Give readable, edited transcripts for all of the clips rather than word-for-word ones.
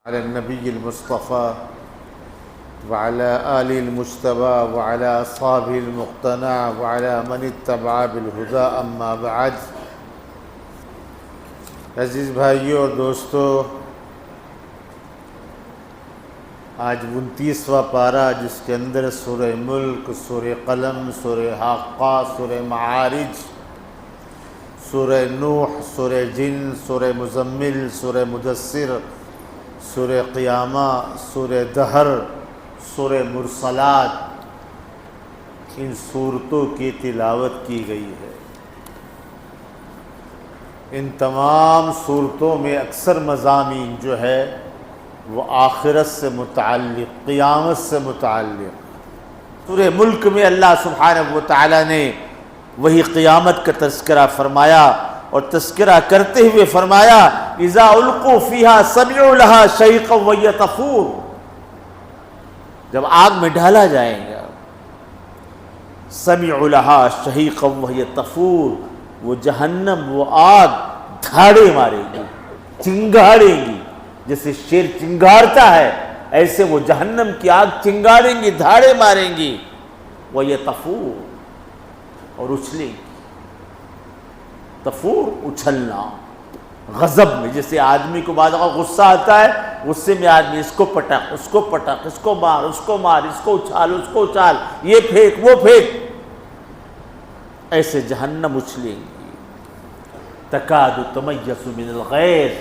على النبي المصطفى وعلى آله المجتبى وعلى أصحابه المقتنع وعلى من اتبع بالهدى اما بعد۔ عزیز بھائیوں اور دوستو، آج 29واں پارہ جس کے اندر سورہ ملک، سورہ قلم، سورہ حاقہ، سورہ معارج، سورہ نوح، سورہ جن، سورہ مزمل، سورہ مدثر، سورہ قیامہ، سورہ دہر، سورہ مرسلات، ان سورتوں کی تلاوت کی گئی ہے۔ ان تمام سورتوں میں اکثر مضامین جو ہے وہ آخرت سے متعلق، قیامت سے متعلق۔ سورہ ملک میں اللہ سبحانہ و تعالیٰ نے وہی قیامت کا تذکرہ فرمایا، اور تذکرہ کرتے ہوئے فرمایا اذا القوا فیہا سمعوا لہا شہیقا وہی تفور، جب آگ میں ڈالا جائے گا سمعوا لہا شہیقا وہی تفور، وہ جہنم، وہ آگ دھاڑے مارے گی، چنگاڑے گی، جیسے شیر چنگارتا ہے ایسے وہ جہنم کی آگ چنگاڑیں گی، دھاڑے ماریں گی، وہی تفور، اور اچھلے گی۔ تفور، اچھلنا، غضب میں، جیسے آدمی کو بعض اوقات غصہ آتا ہے، غصے میں آدمی اس کو پٹک، اس کو پٹک، اس کو مار، اس کو مار، اس کو اچھال، اس کو اچھال، یہ پھینک، وہ پھینک، ایسے جہنم اچھلیں گی۔ تکاد تمیز من الغیظ،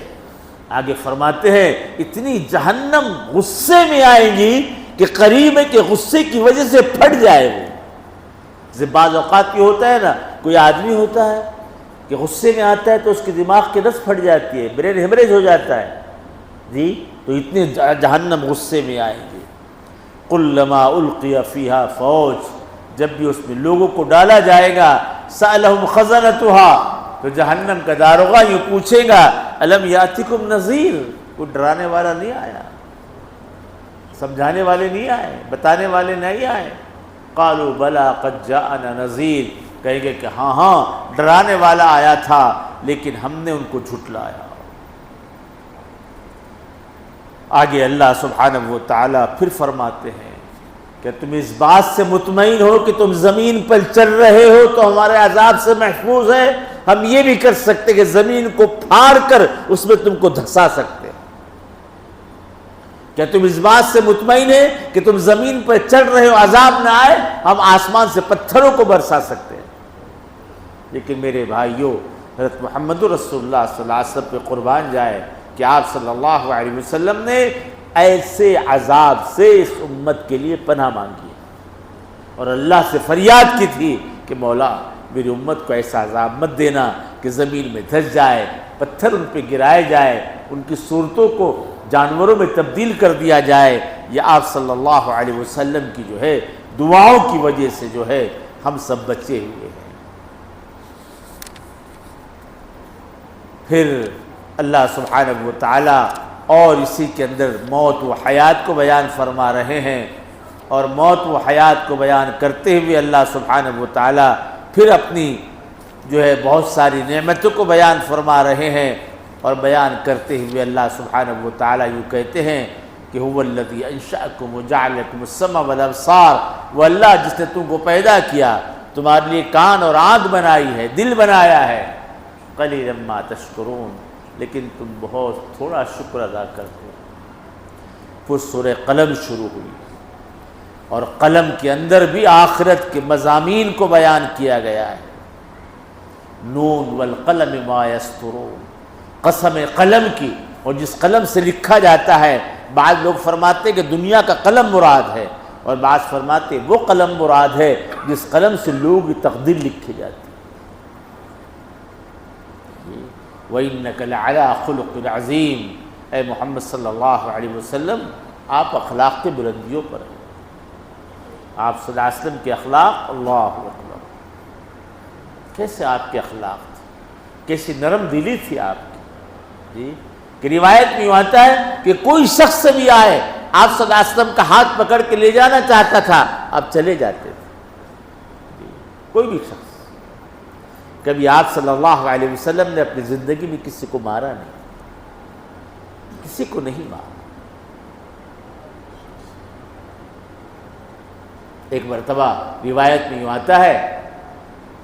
آگے فرماتے ہیں اتنی جہنم غصے میں آئیں گی کہ قریب ہے کہ غصے کی وجہ سے پھٹ جائے وہ۔ جیسے بعض اوقات یہ ہوتا ہے نا، کوئی آدمی ہوتا ہے کہ غصے میں آتا ہے تو اس کے دماغ کی نس پھٹ جاتی ہے، برین ہیمریج ہو جاتا ہے جی، تو اتنے جہنم غصے میں آئیں گے۔ کلما القی فیہا فوج، جب بھی اس میں لوگوں کو ڈالا جائے گا، سألہم خزنتہا، تو جہنم کا داروغہ یوں پوچھے گا الم یاتکم نذیر، کوئی ڈرانے والا نہیں آیا، سمجھانے والے نہیں آئے، بتانے والے نہیں آئے؟ قالوا بلا قد جاءنا نذیر، کہیں گے کہ ہاں ہاں ڈرانے والا آیا تھا لیکن ہم نے ان کو جھٹلایا۔ آگے اللہ سبحانہ و تعالیٰ پھر فرماتے ہیں کہ تم اس بات سے مطمئن ہو کہ تم زمین پر چل رہے ہو تو ہمارے عذاب سے محفوظ ہے، ہم یہ بھی کر سکتے کہ زمین کو پھاڑ کر اس میں تم کو دھسا سکتے ہیں۔ کیا تم اس بات سے مطمئن ہے کہ تم زمین پر چل رہے ہو، عذاب نہ آئے، ہم آسمان سے پتھروں کو برسا سکتے ہیں؟ لیکن میرے بھائیوں، حضرت محمد رسول اللہ صلی اللہ علیہ وسلم پہ قربان جائے کہ آپ صلی اللہ علیہ وسلم نے ایسے عذاب سے اس امت کے لیے پناہ مانگی اور اللہ سے فریاد کی تھی کہ مولا میری امت کو ایسا عذاب مت دینا کہ زمین میں دھس جائے، پتھر ان پہ گرائے جائے، ان کی صورتوں کو جانوروں میں تبدیل کر دیا جائے۔ یہ آپ صلی اللہ علیہ وسلم کی جو ہے دعاؤں کی وجہ سے جو ہے ہم سب بچے ہوئے ہیں۔ پھر اللہ سبحانہ و تعالیٰ اور اسی کے اندر موت و حیات کو بیان فرما رہے ہیں، اور موت و حیات کو بیان کرتے ہوئے اللہ سبحانہ و تعالیٰ پھر اپنی جو ہے بہت ساری نعمتوں کو بیان فرما رہے ہیں، اور بیان کرتے ہوئے اللہ سبحانہ و تعالیٰ یوں کہتے ہیں کہ هو الذی انشأکم وجعل لکم السمع والابصار، وہ اللہ جس نے تم کو پیدا کیا، تمہارے لیے کان اور آنکھ بنائی ہے، دل بنایا ہے، قلیلا ما تشکرون، لیکن تم بہت تھوڑا شکر ادا کرتے ہو۔ پھر سورہ قلم شروع ہوئی، اور قلم کے اندر بھی آخرت کے مضامین کو بیان کیا گیا ہے۔ نون والقلم ما یسطرون، قسم قلم کی، اور جس قلم سے لکھا جاتا ہے، بعض لوگ فرماتے ہیں کہ دنیا کا قلم مراد ہے، اور بعض فرماتے ہیں وہ قلم مراد ہے جس قلم سے لوگ تقدیر لکھی جاتی ہے۔ وَإِنَّكَ لَعَلَىٰ خُلُقٍ عَظِيمٍ، اے محمد صلی اللہ علیہ وسلم آپ اخلاق کی بلندیوں پر ہیں۔ آپ صلی اللہ علیہ وسلم کے اخلاق، اللہ اکبر، کیسے آپ کے اخلاق تھے، کیسی نرم دلی تھی آپ کی جی، کہ روایت میں یوں آتا ہے کہ کوئی شخص بھی آئے، آپ صلی اللہ علیہ وسلم کا ہاتھ پکڑ کے لے جانا چاہتا تھا، آپ چلے جاتے تھے جی، کوئی بھی شخص۔ کبھی آپ صلی اللہ علیہ وسلم نے اپنی زندگی میں کسی کو مارا نہیں، کسی کو نہیں مارا، ایک مرتبہ روایت میں یوں آتا ہے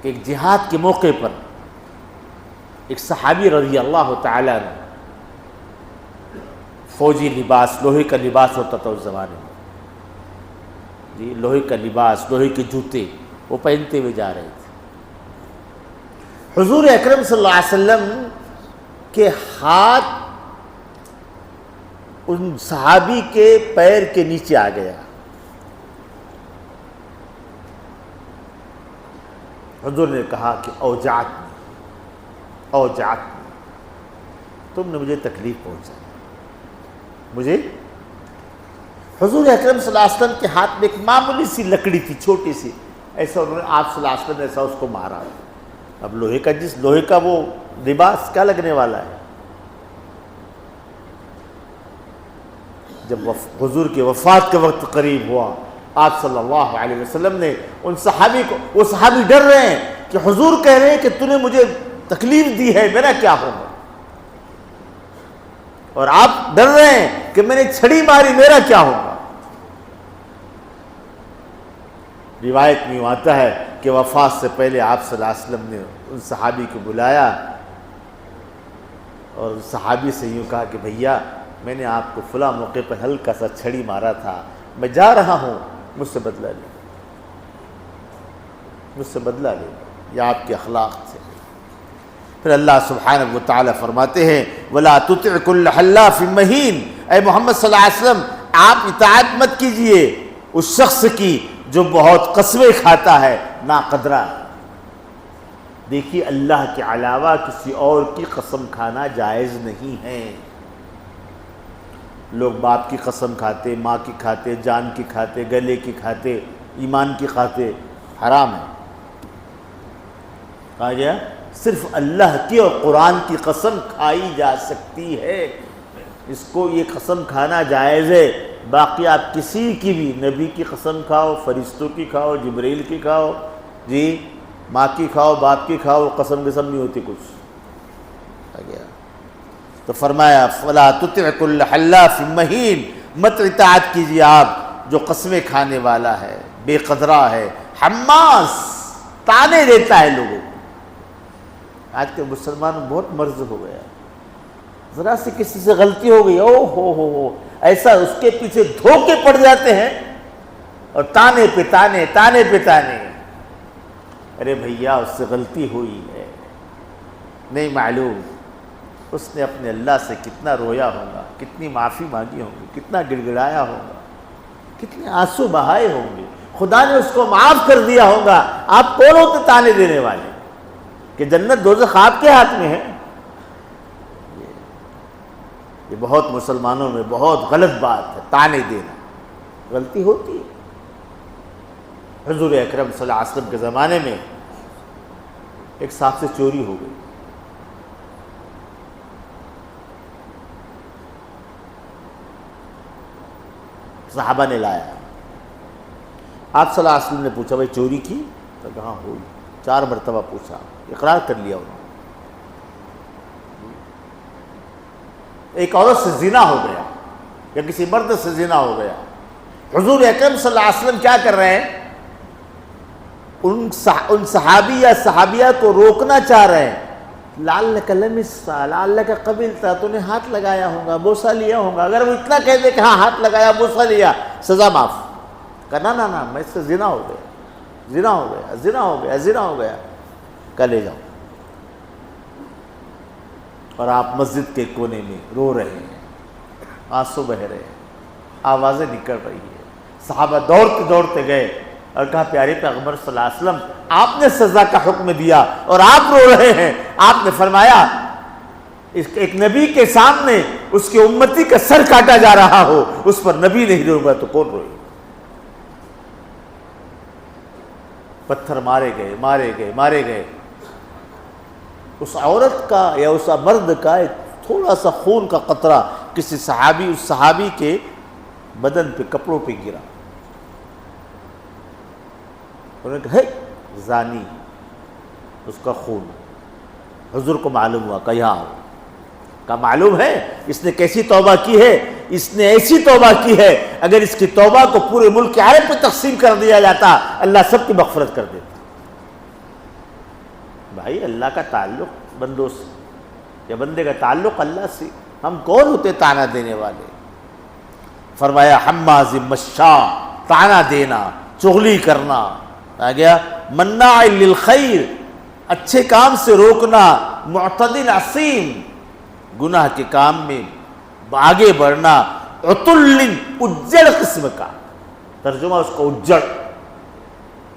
کہ ایک جہاد کے موقع پر ایک صحابی رضی اللہ تعالیٰ عنہ، فوجی لباس، لوہے کا لباس ہوتا تھا اس زمانے میں، جی لوہے کا لباس، لوہے کے جوتے وہ پہنتے ہوئے جا رہے تھے۔ حضور اکرم صلی اللہ علیہ وسلم کے ہاتھ ان صحابی کے پیر کے نیچے آ گیا۔ حضور نے کہا کہ اوجعتنی تم نے مجھے تکلیف پہنچائی مجھے۔ حضور اکرم صلی اللہ علیہ وسلم کے ہاتھ میں ایک معمولی سی لکڑی تھی، چھوٹی سی، ایسا انہوں نے آپ صلی اللہ علیہ وسلم نے ایسا اس کو مارا۔ اب لوہے کا وہ لباس کیا لگنے والا ہے؟ جب حضور کی وفات کا وقت قریب ہوا، آپ صلی اللہ علیہ وسلم نے ان صحابی کو، وہ صحابی ڈر رہے ہیں کہ حضور کہہ رہے ہیں کہ تو نے مجھے تکلیف دی ہے، میرا کیا ہوگا؟ اور آپ ڈر رہے ہیں کہ میں نے چھڑی ماری، میرا کیا ہوگا؟ روایت میں آتا ہے کہ وفات سے پہلے آپ صلی اللہ علیہ وسلم نے ان صحابی کو بلایا اور صحابی سے یوں کہا کہ بھیا میں نے آپ کو فلاں موقع پر ہلکا سا چھڑی مارا تھا، میں جا رہا ہوں، مجھ سے بدلہ لے، مجھ سے بدلہ لے۔ یہ آپ کے اخلاق تھے۔ پھر اللہ سبحانہ وتعالی فرماتے ہیں وَلَا تُطِعْ كُلَّ حَلَّافٍ مَّهِينٍ، اے محمد صلی اللہ علیہ وسلم آپ اطاعت مت کیجئے اس شخص کی جو بہت قسمیں کھاتا ہے، ناقدرہ۔ دیکھیے اللہ کے علاوہ کسی اور کی قسم کھانا جائز نہیں ہے۔ لوگ باپ کی قسم کھاتے، ماں کی کھاتے، جان کی کھاتے، گلے کی کھاتے، ایمان کی کھاتے، حرام ہے۔ کہا گیا صرف اللہ کی اور قرآن کی قسم کھائی جا سکتی ہے، اس کو یہ قسم کھانا جائز ہے۔ باقی آپ کسی کی بھی، نبی کی قسم کھاؤ، فرشتوں کی کھاؤ، جبریل کی کھاؤ، جی ماں کی کھاؤ، باپ کی کھاؤ، قسم نہیں ہوتی کچھ۔ کہا گیا تو فرمایا فَلَا تُطِعْ كُلَّ حَلَّافٍ مَّهِينٍ، مت اطاعت کیجیے آپ جو قسمیں کھانے والا ہے، بے قدرہ ہے، حماس، تانے دیتا ہے لوگوں کو۔ آج کے مسلمان بہت مرض ہو گیا، ذرا سے کسی سے غلطی ہو گئی، او ہو ایسا اس کے پیچھے دھوکے پڑ جاتے ہیں اور تانے پہ تانے، تانے پہ تانے۔ ارے بھیا اس سے غلطی ہوئی ہے، نہیں معلوم اس نے اپنے اللہ سے کتنا رویا ہوگا، کتنی معافی مانگی ہوگی، کتنا گڑ گڑایا ہوگا، کتنے آنسو بہائے ہوں گے، خدا نے اس کو معاف کر دیا ہوگا۔ آپ کون ہوتے تانے دینے والے کہ جنت دوزخ آپ کے ہاتھ میں ہے؟ یہ بہت مسلمانوں میں بہت غلط بات ہے، تانے دینا۔ غلطی ہوتی ہے۔ حضور اکرم صلی اللہ علیہ وسلم کے زمانے میں ایک صاحب سے چوری ہو گئی، صحابہ نے لایا، آپ صلی اللہ علیہ وسلم نے پوچھا بھائی چوری کی؟ تو کہاں ہوئی، 4 مرتبہ پوچھا، اقرار کر لیا انہوں نے۔ ایک عورت سے زنا ہو گیا یا کسی مرد سے زنا ہو گیا، حضور اکرم صلی اللہ علیہ وسلم کیا کر رہے ہیں؟ ان صحابی یا صحابیہ کو روکنا چاہ رہے ہیں۔ لعلک لمست، لعلک قبلت، تو نے ہاتھ لگایا ہوگا، بوسہ لیا ہوگا۔ اگر وہ اتنا کہہ دے کہ ہاں ہاتھ لگایا، بوسہ لیا، سزا معاف۔ کہنا نا میں سے زنا ہو گیا، زنا ہو گیا، زنا ہو گیا، زنا ہو گیا، کل لے جاؤ۔ اور آپ مسجد کے کونے میں رو رہے ہیں، آنسو بہہ رہے ہیں، آوازیں نکل رہی ہیں۔ صحابہ دوڑتے دوڑتے گئے اور کہا پیارے پیغمبر صلی اللہ علیہ وسلم آپ نے سزا کا حکم دیا اور آپ رو رہے ہیں۔ آپ نے فرمایا ایک نبی کے سامنے اس کے امتی کا سر کاٹا جا رہا ہو، اس پر نبی نہیں روگا تو کون روئے؟ پتھر مارے گئے، مارے گئے، مارے گئے۔ اس عورت کا یا اس مرد کا تھوڑا سا خون کا قطرہ کسی صحابی، اس صحابی کے بدن پہ، کپڑوں پہ گرا۔ انہوں نے کہا ہے زانی، اس کا خون۔ حضور کو معلوم ہوا کہ یہاں آؤ۔ کا معلوم ہے اس نے کیسی توبہ کی ہے؟ اس نے ایسی توبہ کی ہے اگر اس کی توبہ کو پورے ملک کے عرب پہ تقسیم کر دیا جاتا اللہ سب کی مغفرت کر دیتا۔ بھائی اللہ کا تعلق بندوں سے یا بندے کا تعلق اللہ سے، ہم کون ہوتے تانا دینے والے؟ فرمایا حماز مشاء، تانا دینا، چغلی کرنا آ گیا، مناع للخیر، اچھے کام سے روکنا، معتدل عصیم، گناہ کے کام میں آگے بڑھنا، عتل اجڑ قسم کا، ترجمہ اس کو اجڑ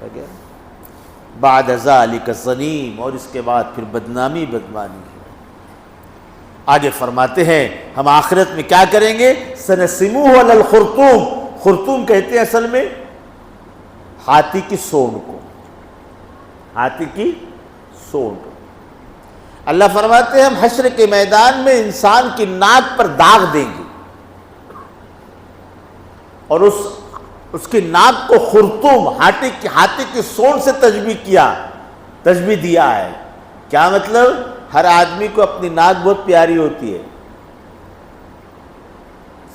آ گیا، بعد ذالک زنیم، اور اس کے بعد پھر بدنامی بدمانی ہے۔ آگے فرماتے ہیں ہم آخرت میں کیا کریں گے؟ سنسموہ علی الخرطوم، خرطوم کہتے ہیں اصل میں ہاتھی کی سونڈ کو، ہاتھی کی سونڈ۔ اللہ فرماتے ہیں ہم حشر کے میدان میں انسان کی ناک پر داغ دیں گے، اور اس کی ناک کو خرطوم، ہاتھی کی سونڈ سے تشبیہ دیا ہے۔ کیا مطلب؟ ہر آدمی کو اپنی ناک بہت پیاری ہوتی ہے،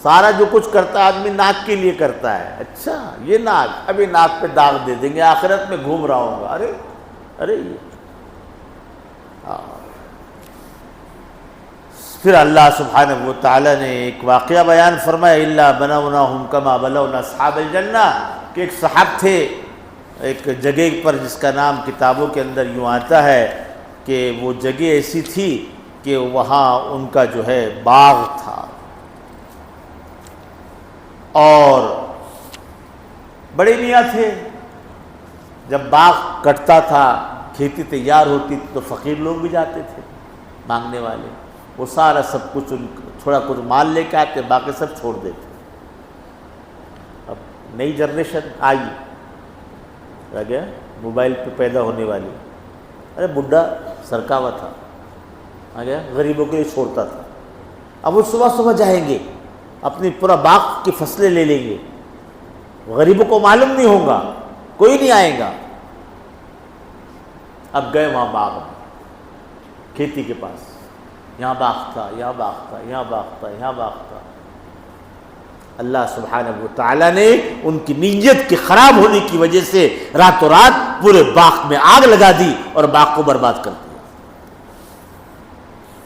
سارا جو کچھ کرتا ہے آدمی ناک کے لیے کرتا ہے، اچھا یہ ناک، ابھی ناک پہ داغ دے دیں گے، آخرت میں گھوم رہا ہوں گا، ارے پھر اللہ سبحانہ و تعالیٰ نے ایک واقعہ بیان فرمایا، الا بنوناہم کما بلونا اصحاب الجنہ، کہ ایک صاحب تھے ایک جگہ پر جس کا نام کتابوں کے اندر یوں آتا ہے کہ وہ جگہ ایسی تھی کہ وہاں ان کا جو ہے باغ تھا، اور بڑے میاں تھے، جب باغ کٹتا تھا کھیتی تیار ہوتی تھی تو فقیر لوگ بھی جاتے تھے مانگنے والے، وہ سارا سب کچھ تھوڑا کچھ مال لے کے آتے، باقی سب چھوڑ دیتے۔ اب نئی جنریشن آئی آ گیا موبائل پہ پیدا ہونے والی، ارے بڈھا سرکا ہوا تھا آ گیا غریبوں کے لیے چھوڑتا تھا، اب وہ صبح صبح جائیں گے اپنی پورا باغ کی فصلیں لے لیں گے، غریبوں کو معلوم نہیں ہوگا، کوئی نہیں آئے گا۔ اب گئے وہاں باغ میں، کھیتی کے پاس، یہاں باغ تھا، یہاں باغ تھا، یہاں باغ تھا، یہاں باغ تھا۔ اللہ سبحانہ و تعالیٰ نے ان کی نیت کے خراب ہونے کی وجہ سے راتوں رات پورے باغ میں آگ لگا دی اور باغ کو برباد کر دیا۔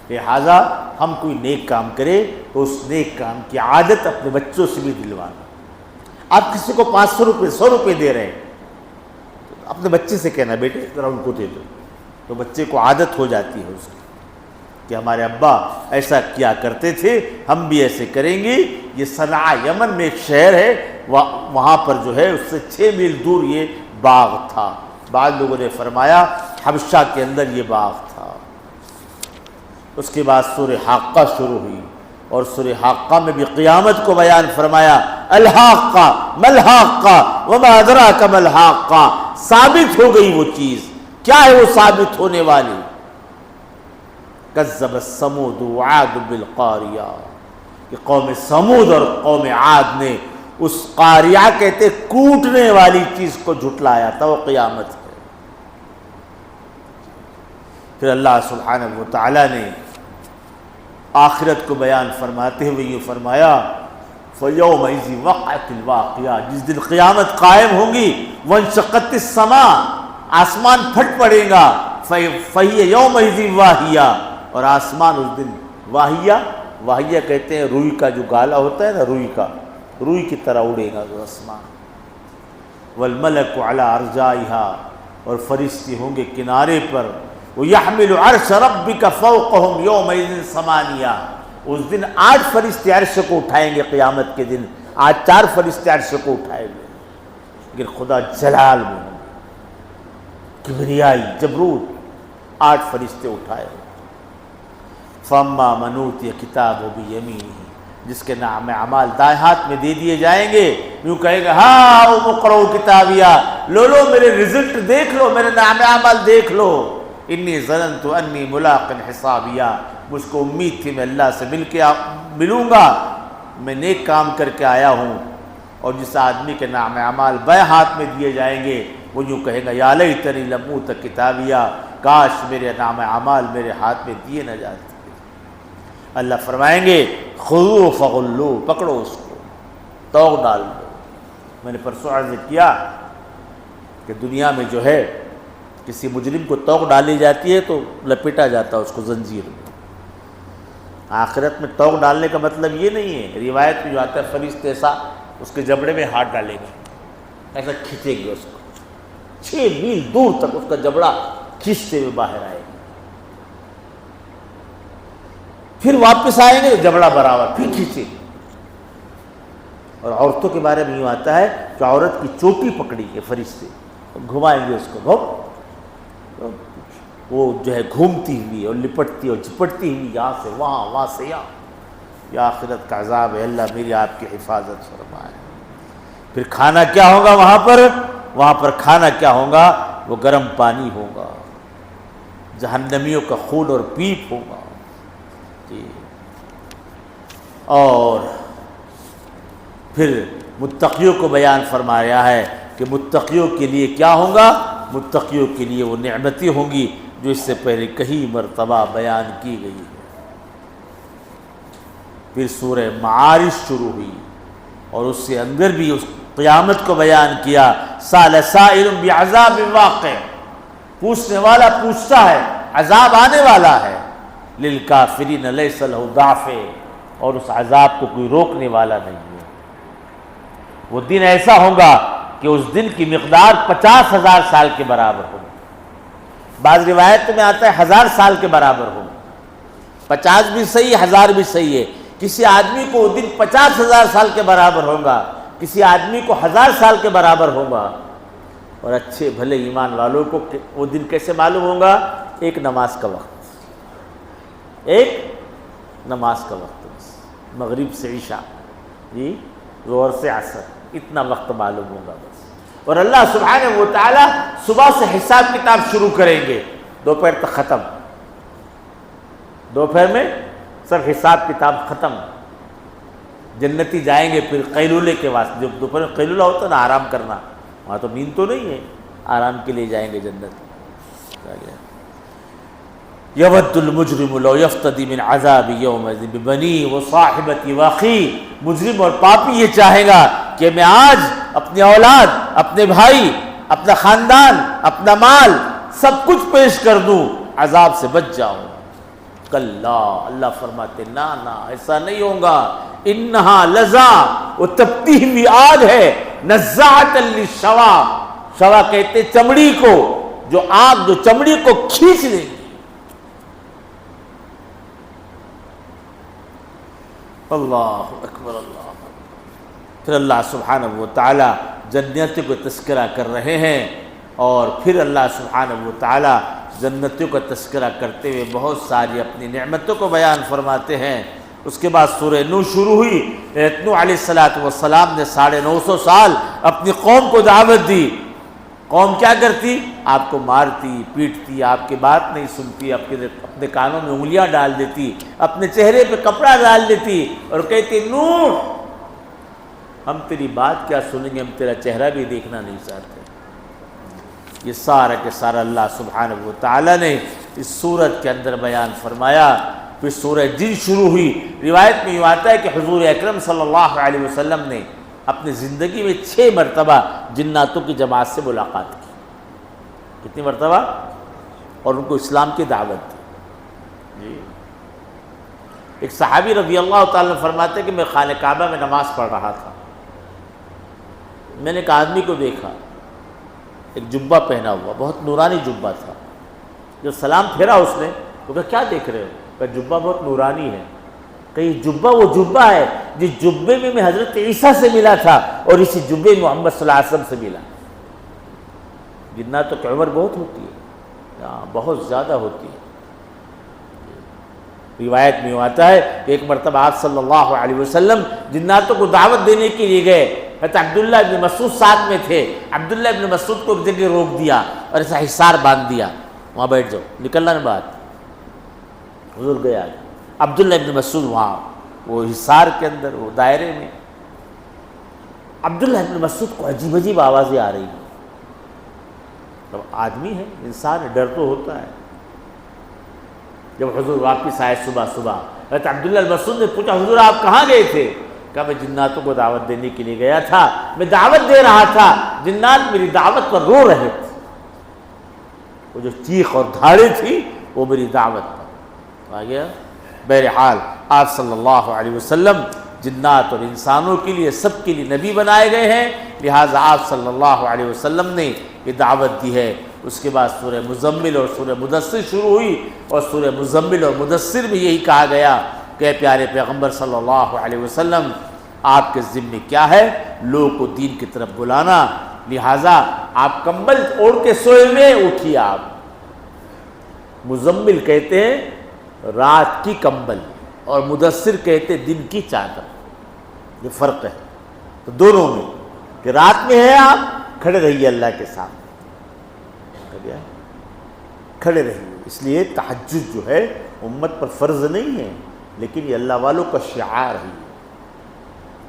لہٰذا ہم کوئی نیک کام کرے تو اس نیک کام کی عادت اپنے بچوں سے بھی دلوانا۔ آپ کسی کو 500 روپے 100 روپے دے رہے ہیں، اپنے بچے سے کہنا بیٹے ذرا ان کو دے دو، تو بچے کو عادت ہو جاتی ہے اس کی کہ ہمارے ابا ایسا کیا کرتے تھے، ہم بھی ایسے کریں گے۔ یہ صنعاء یمن میں ایک شہر ہے، وہاں پر جو ہے اس سے 6 میل دور یہ باغ تھا۔ بعض لوگوں نے فرمایا حبشہ کے اندر یہ باغ تھا۔ اس کے بعد سورہ حاقہ شروع ہوئی، اور سورہ حاقہ میں بھی قیامت کو بیان فرمایا، الحاقہ ملحاقہ وما ادراک ملحاقہ، ثابت ہو گئی وہ چیز۔ کیا ہے وہ ثابت ہونے والی؟ کذب ثمود وعاد بالقاریہ، کہ قوم سمود اور قوم عاد نے اس قاریہ کہتے کوٹنے والی چیز کو جھٹلایا تھا، وہ قیامت ہے۔ پھر اللہ سبحانہ و تعالیٰ نے آخرت کو بیان فرماتے ہوئے یہ فرمایا، فَيَوْمَئِذٍ وَقَعَتِ الْوَاقِعَةُ، جس دن قیامت قائم ہوگی، وَانشَقَّتِ السَّمَاءُ، آسمان پھٹ پڑے گا، فَهِيَ يَوْمَئِذٍ وَاهِيَةٌ، اور آسمان اس دن واہیہ کہتے ہیں روئی کا جو گالا ہوتا ہے نا، روئی کی طرح اڑے گا وہ آسمان۔ وَالْمَلَكُ عَلَىٰ أَرْجَائِهَا، اور فرشتے ہوں گے کنارے پر، وَيَحْمِلُ عَرْشَ رَبِّكَ فَوْقَهُمْ يَوْمَئِذٍ ثَمَانِيَةٌ، اس دن 8 فرشتے عرش کو اٹھائیں گے، قیامت کے دن آج 4 فرشتے عرش کو اٹھائیں گے، لیکن خدا جلال میں ہوں گے، کبریائی جبروت، 8 فرشتے اٹھائے گے۔ فَأَمَّا مَنْ أُوتِيَ كِتَابَهُ بِيَمِينِهِ، جس کے نام اعمال دائیں ہاتھ میں دے دیے جائیں گے، یوں کہے گا ہاؤم اقرؤوا کتابیہ، لو میرے رزلٹ دیکھ لو، میرے نام اعمال دیکھ لو، انی ظننت انی ملاق حسابیہ، مجھ کو امید تھی میں اللہ سے ملوں گا، میں نیک کام کر کے آیا ہوں۔ اور جس آدمی کے نام اعمال بائیں ہاتھ میں دیے جائیں گے وہ یوں کہے گا یا لیتنی لم اوت کتابیہ، کاش میرے نام اعمال میرے ہاتھ میں دیے نہ جاتے۔ اللہ فرمائیں گے خذوہ فغلوہ، پکڑو اس کو، توق ڈال دو۔ میں نے پرسوں عرض کیا کہ دنیا میں جو ہے کسی مجرم کو توق ڈالی جاتی ہے تو لپیٹا جاتا ہے اس کو زنجیر میں۔ آخرت میں توق ڈالنے کا مطلب یہ نہیں ہے، روایت میں جو آتا ہے فرشتے ایسا اس کے جبڑے میں ہاتھ ڈالیں گے، ایسا کھینچیں گے اس کو، 6 میل دور تک اس کا جبڑا کھینچتے ہوئے باہر آئے گا، پھر واپس آئیں گے جبڑا برابر، پھر کھینچیں گے۔ اور عورتوں کے بارے میں یوں آتا ہے کہ عورت کی چوٹی پکڑی ہے فرشتے، گھمائیں گے اس کو، وہ جو ہے گھومتی ہوئی اور لپٹتی اور جھپٹتی ہوئی، یہاں سے وہاں، وہاں سے یہاں۔ یہ آخرت کا عذاب ہے، اللہ میری آپ کی حفاظت فرمائے۔ پھر کھانا کیا ہوگا وہاں پر کھانا کیا ہوگا؟ وہ گرم پانی ہوگا، جہنمیوں کا خون اور پیپ ہوگا جی۔ اور پھر متقیوں کو بیان فرمایا ہے کہ متقیوں کے لیے کیا ہوگا؟ متقیوں کے لیے وہ نعمتیں ہوں گی جو اس سے پہلے کئی مرتبہ بیان کی گئی ہے۔ پھر سورہ معارج شروع ہوئی اور اس سے اندر بھی اس قیامت کو بیان کیا، سأل سائل بعذاب واقع، پوچھنے والا پوچھتا ہے، عذاب آنے والا ہے، للکافرین لیس لہ دافع، اور اس عذاب کو کوئی روکنے والا نہیں ہے۔ وہ دن ایسا ہوگا کہ اس دن کی مقدار 50,000 سال کے برابر ہوگی، بعض روایت میں آتا ہے 1000 سال کے برابر ہوگی، 50 بھی صحیح، 1000 بھی صحیح ہے۔ کسی آدمی کو وہ دن 50,000 سال کے برابر ہوگا، کسی آدمی کو 1000 سال کے برابر ہوگا۔ اور اچھے بھلے ایمان والوں کو وہ دن کیسے معلوم ہوگا؟ ایک نماز کا وقت، ایک نماز کا وقت، مغرب سے عشاء جی، ظہر سے عصر، اتنا وقت معلوم ہوگا بس۔ اور اللہ سبحانہ و تعالی صبح سے حساب کتاب شروع کریں گے، دوپہر تک ختم، دوپہر میں سب حساب کتاب ختم۔ جنتی جائیں گے پھر قیلولے کے واسطے، جب دوپہر میں قیلولہ ہوتا ہے نا، آرام کرنا، وہاں تو نیند تو نہیں ہے، آرام کے لیے جائیں گے جنت۔ یود المجرم لو یفتدی من عذاب یومئذ ببنیہ وصاحبتہ واخیہ، مجرم اور پاپی یہ چاہے گا کہ میں آج اپنی اولاد، اپنے بھائی، اپنا خاندان، اپنا مال سب کچھ پیش کر دوں، عذاب سے بچ جاؤں۔ کلا، اللہ فرماتے نا نا، ایسا نہیں ہوگا، انہا لظا، وہ تپتی ہوئی آگ ہے، نزاعۃ للشوا، شوا کہتے چمڑی کو، جو آگ جو چمڑی کو کھینچ دے گی۔ اللہ اکبر، اللہ اکبر۔ پھر اللہ سبحانہ و تعالی جنتیوں کو تذکرہ کر رہے ہیں، اور پھر اللہ سبحانہ و تعالی جنتیوں کا تذکرہ کرتے ہوئے بہت ساری اپنی نعمتوں کو بیان فرماتے ہیں۔ اس کے بعد سورہ نوح شروع ہوئی، نوح علیہ السلام نے 950 سال اپنی قوم کو دعوت دی۔ قوم کیا کرتی؟ آپ کو مارتی پیٹتی، آپ کی بات نہیں سنتی، اپنے کانوں میں انگلیاں ڈال دیتی، اپنے چہرے پہ کپڑا ڈال دیتی اور کہتی نوح ہم تیری بات کیا سنیں گے، ہم تیرا چہرہ بھی دیکھنا نہیں چاہتے۔ یہ سارا کے سارا اللہ سبحانہ و تعالیٰ نے اس سورت کے اندر بیان فرمایا۔ پھر سورہ جن شروع ہوئی، روایت میں یہ آتا ہے کہ حضور اکرم صلی اللہ علیہ وسلم نے اپنی زندگی میں 6 مرتبہ جناتوں کی جماعت سے ملاقات کی۔ کتنی مرتبہ؟ اور ان کو اسلام کی دعوت دی جی۔ ایک صحابی رضی اللہ تعالیٰ فرماتے کہ میں خانہ کعبہ میں نماز پڑھ رہا تھا، میں نے ایک آدمی کو دیکھا، ایک جبہ پہنا ہوا، بہت نورانی جبہ تھا۔ جب سلام پھیرا اس نے تو کہا کیا دیکھ رہے ہو؟ کہ جبہ بہت نورانی ہے۔ کہ یہ جبہ وہ جبہ ہے جس جبے میں حضرت عیسیٰ سے ملا تھا اور اسی جبے میں محمد صلی اللہ علیہ وسلم سے ملا۔ جناتوں کی عمر بہت ہوتی ہے، بہت زیادہ ہوتی ہے۔ روایت میں آتا ہے کہ ایک مرتبہ آپ صلی اللہ علیہ وسلم جناتوں کو دعوت دینے کے لیے گئے، حضرت عبداللہ ابن مسعود ساتھ میں تھے۔ عبداللہ ابن مسعود کو ایک جگہ روک دیا اور ایسا حصار باندھ دیا، وہاں بیٹھ جاؤ، نکلنا نہیں بات۔ حضور گیا، عبداللہ ابن مسعود وہاں وہ حصار کے اندر وہ دائرے میں، عبداللہ ابن مسعود کو عجیب عجیب آوازیں آ رہی ہیں۔ جب آدمی ہے، انسان ہے، ڈر تو ہوتا ہے۔ جب حضور واپس آئے صبح صبح، حضرت عبداللہ المسعود نے پوچھا حضور آپ کہاں گئے تھے؟ کہا میں جناتوں کو دعوت دینے کے لیے گیا تھا، میں دعوت دے رہا تھا، جنات میری دعوت پر رو رہے تھے، وہ جو چیخ اور دھاڑے تھی وہ میری دعوت پر آ گیا۔ بہرحال آپ صلی اللہ علیہ وسلم جنات اور انسانوں کے لیے سب کے لیے نبی بنائے گئے ہیں، لہٰذا آپ صلی اللہ علیہ وسلم نے یہ دعوت دی ہے۔ اس کے بعد سورہ مزمل اور سورہ مدثر شروع ہوئی، اور سورہ مزمل اور مدثر میں یہی کہا گیا کہ اے پیارے پیغمبر صلی اللہ علیہ وسلم آپ کے ذمے کیا ہے؟ لوگوں کو دین کی طرف بلانا، لہٰذا آپ کمبل اوڑھ کے سوئے ہوئے اٹھیے۔ آپ مزمل کہتے ہیں رات کی کمبل اور مدثر کہتے ہیں دن کی چادر، یہ فرق ہے۔ تو دونوں میں کہ رات میں ہے آپ کھڑے رہیے اللہ کے سامنے، کھڑے رہیے۔ اس لیے تہجد جو ہے امت پر فرض نہیں ہے، لیکن یہ اللہ والوں کا شعار ہے۔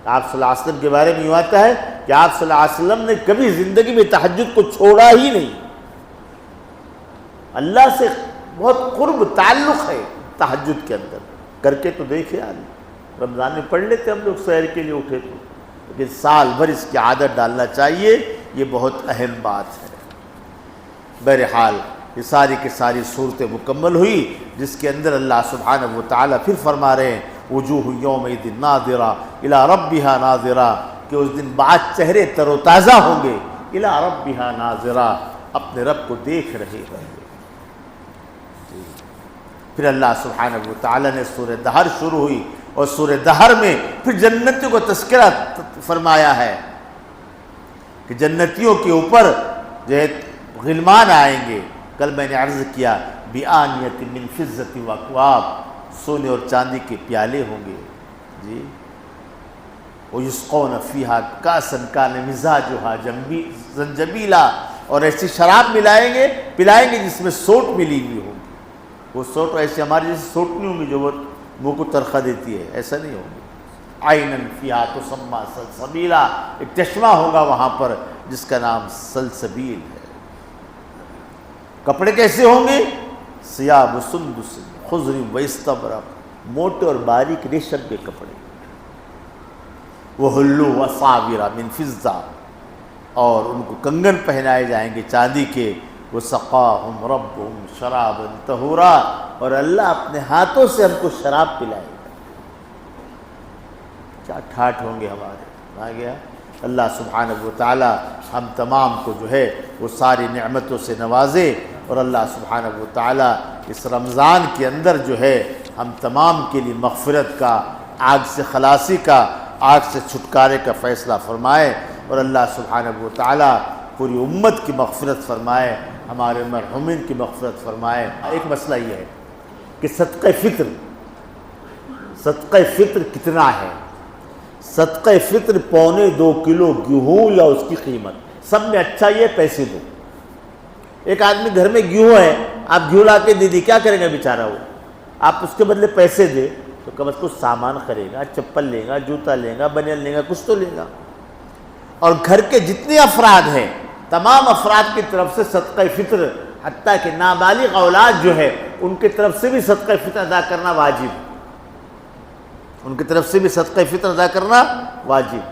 آپ صلی اللہ علیہ وسلم کے بارے میں یوں آتا ہے کہ آپ صلی اللہ علیہ وسلم نے کبھی زندگی میں تہجد کو چھوڑا ہی نہیں۔ اللہ سے بہت قرب تعلق ہے تہجد کے اندر، کر کے تو دیکھے آدمی، رمضان میں پڑھ لیتے ہم لوگ سحر کے لیے اٹھے تو، لیکن سال بھر اس کی عادت ڈالنا چاہیے، یہ بہت اہم بات ہے۔ بہرحال یہ ساری کی ساری صورتیں مکمل ہوئی، جس کے اندر اللہ سبحانہ و تعالیٰ پھر فرما رہے ہیں وجوہ یومئذ ناظرہ الی ربہا ناظرہ، کہ اس دن بعد چہرے تر و تازہ ہوں گے، الی ربہا ناظرہ، اپنے رب کو دیکھ رہے ہوں گے۔ پھر اللہ سبحانہ و تعالیٰ نے سورہ دہر شروع ہوئی، اور سورہ دہر میں پھر جنتیوں کو تذکرہ فرمایا ہے کہ جنتیوں کے اوپر جو ہے غلمان آئیں گے۔ کل میں نے عرض کیا بِآنِیَةٍ مِّن فِضَّةٍ وَأَكْوَابٍ، سونے اور چاندی کے پیالے ہوں گے جی۔ وَيُسْقَوْنَ فِيهَا كَأْسًا كَانَ مِزَاجُهَا زَنجَبِيلًا، اور ایسی شراب پلائیں گے جس میں سوٹ ملی ہوئی ہوگی۔ وہ سوٹ ایسی ہماری جیسے سوٹ نہیں ہوں گی جو وہ منہ کو ترخہ دیتی ہے، ایسا نہیں ہوگی۔ عَيْنًا فِيهَا تُسَمَّىٰ سَلْسَبِيلًا، ایک چشمہ ہوگا وہاں پر جس کا نام سلسبیل ہے۔ کپڑے کیسے ہوں گے؟ ثِيَابُ سُنْدُسٍ خُضْرٍ وَإِسْتَبْرَقٍ، موٹے اور باریک ریشم کے کپڑے۔ وَحُلُّوا وَأَسَاوِرَ مِن فِضَّةٍ، اور ان کو کنگن پہنائے جائیں گے چاندی کے۔ وَسَقَاهُمْ رَبُّهُمْ شَرَابًا طَهُورًا، اور اللہ اپنے ہاتھوں سے ہم کو شراب پلائے گا۔ کیا ٹھاٹھ ہوں گے ہمارے، آ گیا۔ اللہ سبحانہ و تعالی ہم تمام کو جو ہے وہ ساری نعمتوں سے نوازے، اور اللہ سبحانہ و تعالی اس رمضان کے اندر جو ہے ہم تمام کے لیے مغفرت کا، آگ سے خلاصی کا، آگ سے چھٹکارے کا فیصلہ فرمائے، اور اللہ سبحانہ و تعالی پوری امت کی مغفرت فرمائے، ہمارے مرحومین کی مغفرت فرمائے۔ ایک مسئلہ یہ ہے کہ صدقہ فطر کتنا ہے؟ صدقہ فطر 1.25 کلو گیہوں یا اس کی قیمت، سب میں اچھا یہ پیسے دو۔ ایک آدمی گھر میں گیہوں ہے، آپ گیہوں لا کے دے دی، کیا کریں گا بیچارہ وہ؟ آپ اس کے بدلے پیسے دے تو کم از کم سامان خرید گا، چپل لے گا، جوتا لے گا، بنیان لے گا، کچھ تو لے گا۔ اور گھر کے جتنے افراد ہیں تمام افراد کی طرف سے صدقہ فطر، حتیٰ کہ نابالغ اولاد جو ہے ان کی طرف سے بھی صدقہ فطر ادا کرنا واجب، ان کی طرف سے بھی صدقہ فطر ادا کرنا واجب۔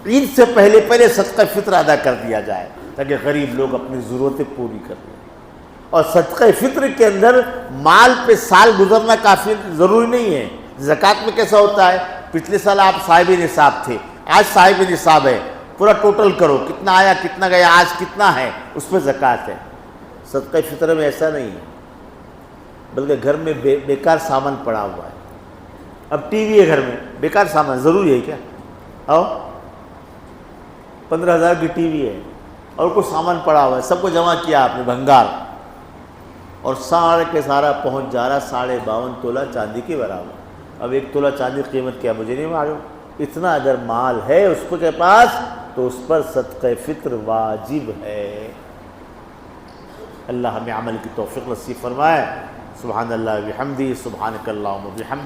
عید سے پہلے صدقہ فطر ادا کر دیا جائے تاکہ غریب لوگ اپنی ضرورتیں پوری کر لیں۔ اور صدقہ فطر کے اندر مال پہ سال گزرنا کافی ضروری نہیں ہے۔ زکوٰۃ میں کیسا ہوتا ہے؟ پچھلے سال آپ صاحب نصاب تھے، آج صاحب نصاب ہے، پورا ٹوٹل کرو کتنا آیا کتنا گیا، آج کتنا ہے، اس پہ زکوٰۃ ہے۔ صدقہ فطر میں ایسا نہیں ہے، بلکہ گھر میں بیکار سامان پڑا ہوا ہے۔ اب ٹی وی ہے گھر میں، بیکار سامان ضروری ہے کیا؟ آؤ 15,000 کی ٹی وی ہے اور کچھ سامان پڑا ہوا ہے، سب کو جمع کیا آپ نے بھنگار، اور سارے کے سارا پہنچ جا رہا 52.5 تولہ چاندی کے برابر۔ اب 1 تولہ چاندی قیمت کیا مجھے نہیں معلوم، اتنا اگر مال ہے اس کے پاس تو اس پر صدقہ فطر واجب ہے۔ اللہ ہمیں عمل کی توفیق نصیب فرمائے۔ سبحان اللہ و بحمدہ، سبحانک اللہم و بحمدک۔